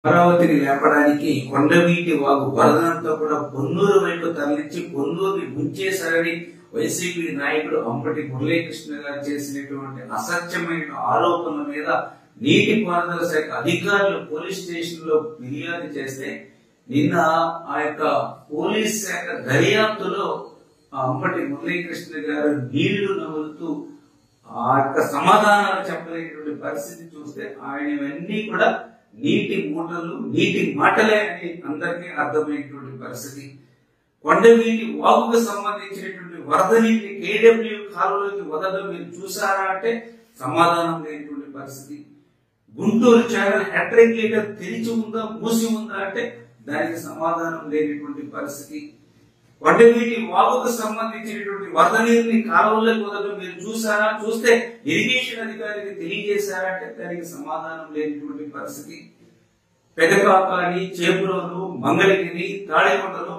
అమరావతిని లేపడానికి కొండవీటి వాగు వరదంతా కూడా పొన్నూరు వైపు తరలించి పొన్నూరుని ముంచేశారని వైసీపీ నాయకుడు అంబటి మురళీకృష్ణ గారు చేసినటువంటి అసత్యమైన ఆరోపణల మీద నీటిపారుదల శాఖ అధికారులు పోలీస్ స్టేషన్ లో ఫిర్యాదు చేస్తే నిన్న ఆ యొక్క పోలీస్ శాఖ దర్యాప్తులో అంబటి మురళీకృష్ణ గారు నీళ్లు నవ్వులుతూ ఆ యొక్క సమాధానాలు చెప్పలేనటువంటి పరిస్థితి చూస్తే ఆయన ఇవన్నీ కూడా నీటి మూటలు నీటి మాటలే అని అందరికీ అర్థమైనటువంటి పరిస్థితి. కొండవీటి వాగుకు సంబంధించినటువంటి వరద నీటిని కేడబ్ల్యూ కాలువలోకి వదలడం మీరు చూసారా అంటే సమాధానం లేనటువంటి పరిస్థితి. గుంటూరు ఛానల్ హెడ్ రెగ్యులేటర్ తెరిచి ఉందా మూసి ఉందా అంటే దానికి సమాధానం లేనటువంటి పరిస్థితి. కొండవీటి వాగుకు సంబంధించినటువంటి వరద నీటిని కాలువలోకి వదలడం మీరు చూసారా, చూస్తే ఇరిగేషన్ అధికారికి తెలియజేశారా అంటే దానికి సమాధానం లేనటువంటి పరిస్థితి. పెదకాకాని, చేబ్రోలు, మంగళగిరి, తాడికొండలు